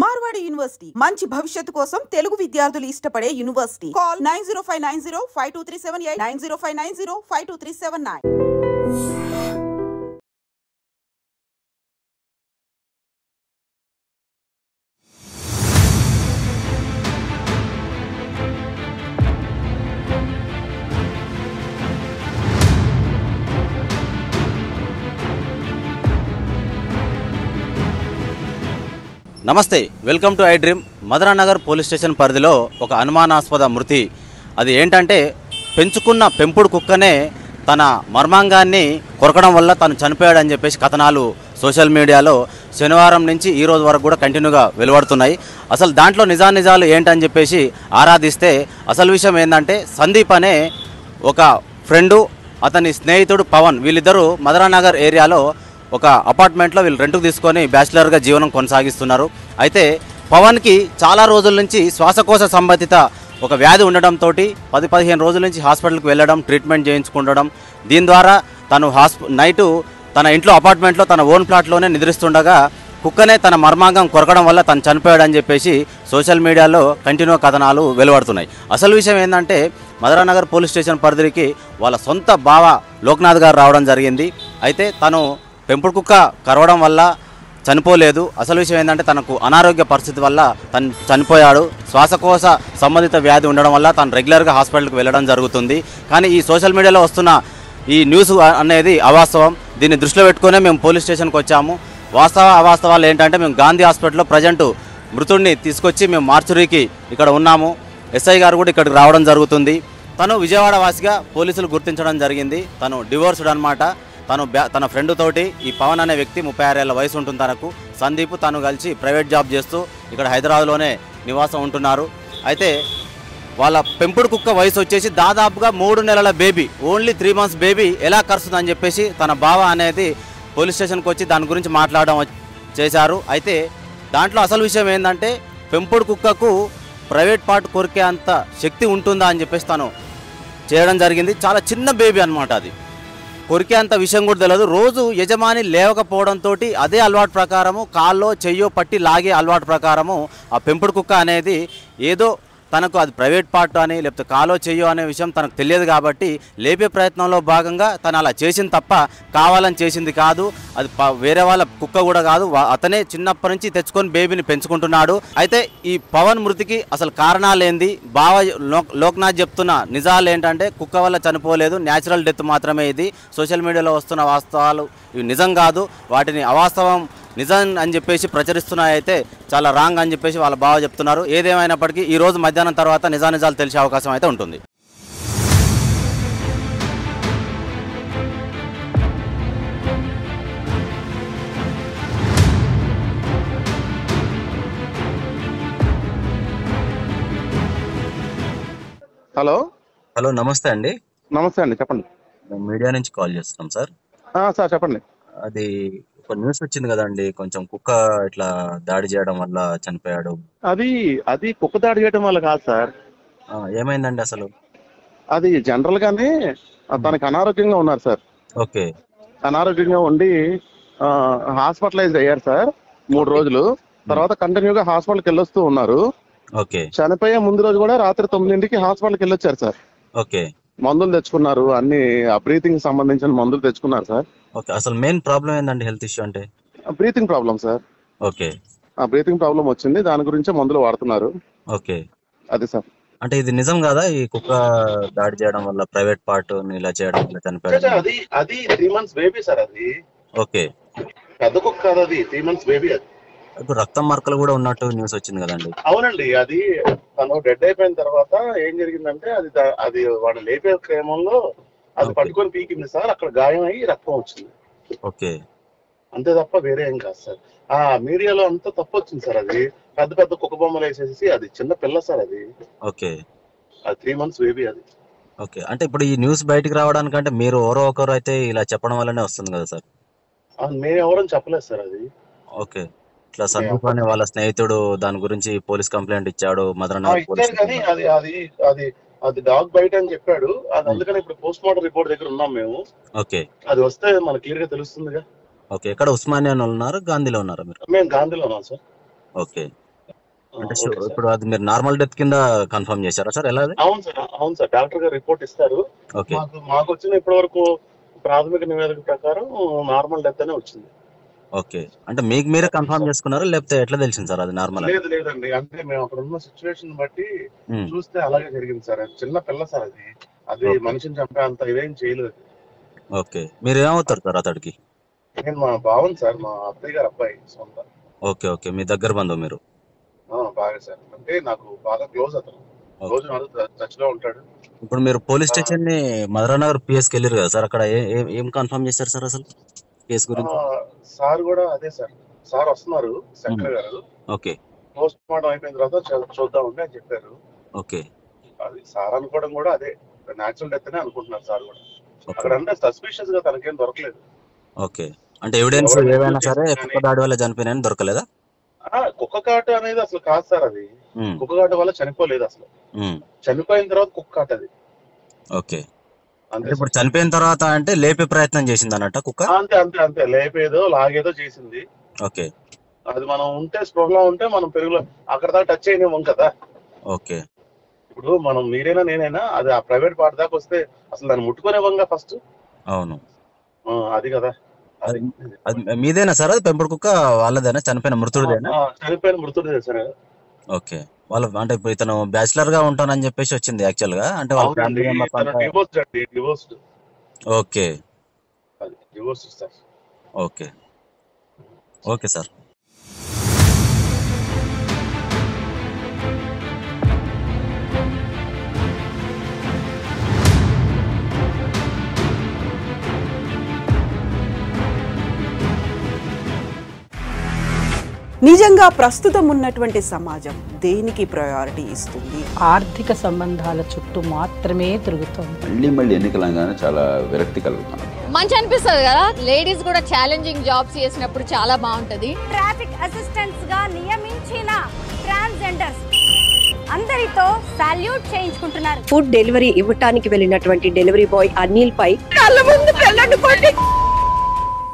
Marwadi university మంచి భవిష్యత్తు కోసం తెలుగు విద్యార్థులు ఇష్టపడే యూనివర్సిటీ. కాల్ 9059052378 9059052379. నమస్తే, welcome to iDream. Madananagar police station పరిధిలో ఒక అనుమానాస్పద మృతి. అది ఏంటంటే పెంచుకున్న పెంపుడు కుక్కనే తన మర్మాంగాన్ని కొరకడం వల్ల తను చనిపోయాడని చెప్పేసి కథనాలు సోషల్ మీడియాలో శనివారం నుంచి ఈ రోజు వరకు కూడా కంటిన్యూగా వెలువడుతున్నాయి. అసలు దాంట్లో నిజాలు ఏంటని చెప్పేసి ఆరాధిస్తే అసలు విషయం ఏంటంటే సందీప్ అనే ఒక ఫ్రెండు, అతని స్నేహితుడు పవన్, వీళ్ళిద్దరూ మదననగర్ ఏరియాలో ఒక అపార్ట్మెంట్లో వీళ్ళు రెంట్కు తీసుకొని బ్యాచిలర్గా జీవనం కొనసాగిస్తున్నారు. అయితే పవన్కి చాలా రోజుల నుంచి శ్వాసకోశ సంబంధిత ఒక వ్యాధి ఉండడంతో 10-15 రోజుల నుంచి హాస్పిటల్కి వెళ్ళడం, ట్రీట్మెంట్ చేయించుకుండడం, దీని ద్వారా తను నైటు తన ఇంట్లో అపార్ట్మెంట్లో తన ఓన్ ప్లాట్లోనే నిద్రిస్తుండగా కుక్కనే తన మర్మాంగం కొరకడం వల్ల తను చనిపోయాడని చెప్పేసి సోషల్ మీడియాలో కంటిన్యూ కథనాలు వెలువడుతున్నాయి. అసలు విషయం ఏంటంటే మదననగర్ పోలీస్ స్టేషన్ పరిధికి వాళ్ళ సొంత బావ లోక్నాథ్ గారు రావడం జరిగింది. అయితే తను పెంపుడు కుక్క కరవడం వల్ల చనిపోలేదు. అసలు విషయం ఏంటంటే తనకు అనారోగ్య పరిస్థితి వల్ల తను చనిపోయాడు. శ్వాసకోశ సంబంధిత వ్యాధి ఉండడం వల్ల తను రెగ్యులర్గా హాస్పిటల్కి వెళ్ళడం జరుగుతుంది. కానీ ఈ సోషల్ మీడియాలో వస్తున్న ఈ న్యూస్ అనేది అవాస్తవం. దీన్ని దృష్టిలో పెట్టుకునే మేము పోలీస్ స్టేషన్కి వచ్చాము. అవాస్తవాలు ఏంటంటే మేము గాంధీ హాస్పిటల్లో ప్రజెంట్ మృతుడిని తీసుకొచ్చి మేము మార్చురీకి ఇక్కడ ఉన్నాము. ఎస్ఐ గారు కూడా ఇక్కడికి రావడం జరుగుతుంది. తను విజయవాడ వాసిగా పోలీసులు గుర్తించడం జరిగింది. తను డివోర్స్డ్ అనమాట. తన ఫ్రెండ్ తోటి ఈ పవన్ అనే వ్యక్తి 36 ఏళ్ల వయసు ఉంటుంది తనకు. సందీప్ తను కలిసి ప్రైవేట్ జాబ్ చేస్తూ ఇక్కడ హైదరాబాద్లోనే నివాసం ఉంటున్నారు. అయితే వాళ్ళ పెంపుడు కుక్క వయసు వచ్చేసి దాదాపుగా 3 నెలల బేబీ, ఓన్లీ 3 months బేబీ ఎలా కరుస్తుందని చెప్పేసి తన బావ అనేది పోలీస్ స్టేషన్కి వచ్చి దాని గురించి మాట్లాడడం చేశారు. అయితే దాంట్లో అసలు విషయం ఏంటంటే పెంపుడు కుక్కకు ప్రైవేట్ పార్ట్ కొరికే అంత శక్తి ఉంటుందా అని చెప్పేసి తను చేయడం జరిగింది. చాలా చిన్న బేబీ అనమాట, అది కొరికే అంత విషయం కూడా తెలియదు. రోజు యజమాని లేవకపోవడంతో అదే అలవాటు ప్రకారము కాల్లో చెయ్యో పట్టి లాగే అలవాటు ప్రకారము ఆ పెంపుడు కుక్క అనేది ఏదో తనకు అది ప్రైవేట్ పార్ట్ అని లేకపోతే కాలో చెయ్యో అనే విషయం తనకు తెలియదు కాబట్టి లేపే ప్రయత్నంలో భాగంగా తను అలా చేసింది తప్ప కావాలని చేసింది కాదు. అది వేరే వాళ్ళ కుక్క కూడా కాదు, అతనే చిన్నప్పటి నుంచి తెచ్చుకొని బేబీని పెంచుకుంటున్నాడు. అయితే ఈ పవన్ మృతికి అసలు కారణాలేంది, బావ లోక్నాథ్ చెప్తున్న నిజాలు ఏంటంటే కుక్క వల్ల చనిపోలేదు, న్యాచురల్ డెత్ మాత్రమే. ఇది సోషల్ మీడియాలో వస్తున్న వాస్తవాలు ఇవి నిజం కాదు, వాటిని అవాస్తవం నిజం అని చెప్పేసి ప్రచురిస్తున్నాయైతే చాలా రాంగ్ అని చెప్పేసి వాళ్ళ బావ చెప్తున్నారు. ఏదేమైనప్పటికీ ఈరోజు మధ్యాహ్నం తర్వాత నిజాలు తెలిసే అవకాశం అయితే ఉంటుంది. హలో హలో, నమస్తే అండి. నమస్తే అండి, చెప్పండి. మీడియా నుంచి కాల్ చేస్తున్నాం సార్. సార్ చెప్పండి. అది ఒక న్యూస్ వచ్చింది కదండి, కొంచెం కుక్క ఇట్లా దాడి చేయడం వల్ల చనిపోయాడు. అది అది కుక్క దాడి చేయడం వల్ల కాదు సార్. ఏమైందండి అసలు? అది జనరల్ గానే తనకి అనారోగ్యంగా ఉన్నారు సార్. ఓకే. అనారోగ్యంగా ఉండి హాస్పిటలైజ్ అయ్యారు సార్ 3 రోజులు. తర్వాత కంటిన్యూగా హాస్పిటల్కి వెళ్ళొస్తూ ఉన్నారు. ఓకే. చనిపోయే ముందు రోజు కూడా రాత్రి 9ంటికి హాస్పిటల్కి వెళ్ళొచ్చారు సార్. ఓకే. మందులు తెచ్చుకున్నారు, అన్ని బ్రీతింగ్ సంబంధించిన మందులు తెచ్చుకున్నారు సార్. ఓకే. అసలు మెయిన్ ప్రాబ్లం ఏందండి హెల్త్ ఇష్యూ అంటే? Breathing problem sir. Okay. Breathing problem వచ్చింది, దాని గురించే మందులు వాడుతున్నారు. ఓకే. అది సార్. అంటే ఇది నిజం కాదా, ఈ కుక్క దాడి చేయడం వల్ల ప్రైవేట్ పార్ట్ ఇలా చేయడం వల్ల చనిపోయాడు? అది 3 months బేబీ సార్. అది ఓకే. పెద్ద కుక్క కాదు, అది 3 months బేబీ. అది ఇప్పుడు రక్తం మార్కలు కూడా ఉన్నట్టు న్యూస్ వచ్చింది కదండి. అవునండి, అది తను డెడ్ అయిపోయిన తర్వాత ఏం జరిగిందంటే అది వాడు లేపే క్రమంలో అది పట్టుకొని పీకింది సార్. అక్కడ గాయం అయ్యి రక్తం వచ్చింది. ఓకే. అంతే తప్ప వేరే ఏం కాదు సార్. మీడియాలో అంతా తప్పు వచ్చింది సార్. అది పెద్ద పెద్ద కుక్క బొమ్మలు వేసేసి, అది చిన్న పిల్ల సార్. అది ఓకే. అది 3 months బేబీ. అది ఓకే. అంటే ఇప్పుడు ఈ న్యూస్ బయటికి రావడానికంటే మీరు ఎవరో ఒకరు అయితే ఇలా చెప్పడం వల్లనే వస్తుంది కదా సార్? మేము ఎవరని చెప్పలేదు సార్. అది ఓకే. ఇట్లా సందీప్ అనే వాళ్ళ స్నేహితుడు దాని గురించి పోలీస్ కంప్లైంట్ ఇచ్చాడు మదననగర్ పోలీస్. కానీ అది డాగ్ బైట్ అని చెప్పాడు. అది అందుకని ఇప్పుడు పోస్ట్ మార్టం రిపోర్ట్ దగ్గర ఉన్నాం మేము. ఓకే. అది వస్తే మనకు క్లియర్ గా తెలుస్తుందిగా. ఓకే. ఎక్కడ ఉస్మానియాలో ఉన్నారు, గాంధీలో ఉన్నారా మీరు? మేము గాంధీలో ఉన్నాం సార్. ఓకే. అంటే ఓకే సార్. ఇప్పుడు అది మీరు నార్మల్ డెత్ కింద కన్ఫర్మ్ చేశారా సార్? ఎలా అది? అవును సార్, డాక్టర్ గారు రిపోర్ట్ ఇస్తారు. ఓకే మాకు వచ్చిన ఇప్పటి వరకు ప్రాథమిక నివేదిక ప్రకారం నార్మల్ డెత్ అనే వచ్చింది. ఓకే, అంటే మీకు మీరే కన్ఫర్మ్ చేసుకున్నారా లేకపోతే ఎట్లా తెలిసింది సార్ అది నార్మల్? లేదండి, అంటే మేము అక్కడ ఉన్న సిచ్యువేషన్ బట్టి చూస్తే అలాగే జరిగింది సార్. అది చిన్న పిల్ల సార్, అది మనిషిని చంపే అంత ఇదేం చేయలేదు. ఓకే, మీరు ఏమవుతారు సార్ అతడికి? నేను మా బావన్ సార్, మా అత్తయ్య గారు అబ్బాయి సొంత. ఓకే ఓకే, మీ దగ్గర బంధువు మీరు? బాగా సార్, అంటే నాకు బాగా క్లోజ్ అతను, రోజు నాడు టచ్ లో ఉంటాడు. ఇప్పుడు మీరు పోలీస్ స్టేషన్ ని మధురానగర్ పిఎస్కి వెళ్ళారు కదా సార్, అక్కడ ఏం కన్ఫర్మ్ చేశారు సార్ అసలు కేసు గురించి? సార్ కూడా అదే సార్ వస్తున్నారు శంకర్ గారు. ఓకే, పోస్ట్ మార్టం అయిపోయిన తర్వాత చూద్దామండి అని చెప్పారు. ఓకే, అది సార్ అనుకోవడం కూడా అదే న్యాచురల్ డెత్ అనే అనుకుంటున్నారు సార్ కూడా. అక్కడ అంటే సస్పిషియస్ గా తనకేం దొరకలేదు. ఓకే, అంటే ఎవిడెన్స్ ఏదైనా సరే కుక్క దాడి వల్ల చనిపోయినా దొరకలేదా? కుక్క కాటు అనేది అసలు కాదు సార్, అది కుక్క కాటు వల్ల చనిపోలేదు అసలు. చనిపోయిన తర్వాత కుక్క కాటు అది. ఓకే, అంటే ఇప్పుడు చనిపోయిన తర్వాత అంటే లేపే ప్రయత్నం చేసింది అన్నట్ట కుక్క? అంతే లేపేదో లాగేదో చేసింది. ఓకే, అది మనం ఉంటే స్పృహలో ఉంటే మనం పెరుగులో అక్కడ దాకా టచ్ అయినేమో కదా. ఓకే, ఇప్పుడు మనం మీరైనా నేనైనా అది ఆ ప్రైవేట్ పార్ట్ దాకా వస్తే అసలు దాన్ని ముట్టుకునేవంగా ఫస్ట్. అవును, అది కదా. అది మీదేనా సార్? అది పెంపుడు కుక్క వాళ్ళదేనా? చనిపోయిన మృతుడిదేనా? చనిపోయిన మృతుడిదే సార్. ఓకే, వాళ్ళ అంటే ఇప్పుడు ఇతను బ్యాచిలర్ గా ఉంటానని చెప్పేసి వచ్చింది యాక్చువల్ గా, అంటే వాళ్ళ ఫ్యామిలీ మెంబర్స్ అంతా divorced. Okay, divorced sir. Okay okay sir. నిజంగా ప్రస్తుతం ఉన్నటువంటి సమాజం దేనికి ప్రయారిటీ ఇస్తుంది? ఆర్థిక సంబంధాల చుట్టూ మాత్రమే తిరుగుతోంది. మళ్ళీ ఎన్నికలంగానే చాలా విరక్తి కలుగుతున్నాం. మంచి అనిపిస్తుంది కదా, లేడీస్ కూడా ఛాలెంజింగ్ జాబ్స్ చేసినప్పుడు చాలా బాగుంటది. ట్రాఫిక్ అసిస్టెంట్స్ గా నియమించిన ట్రాన్స్జెండర్స్ అందరితో సాల్యూట్ చేయించుకుంటున్నారు. ఫుడ్ డెలివరీ ఇవ్వటానికి వెళ్ళినటువంటి డెలివరీ బాయ్ అనిల్ పై కళ్ళ ముందు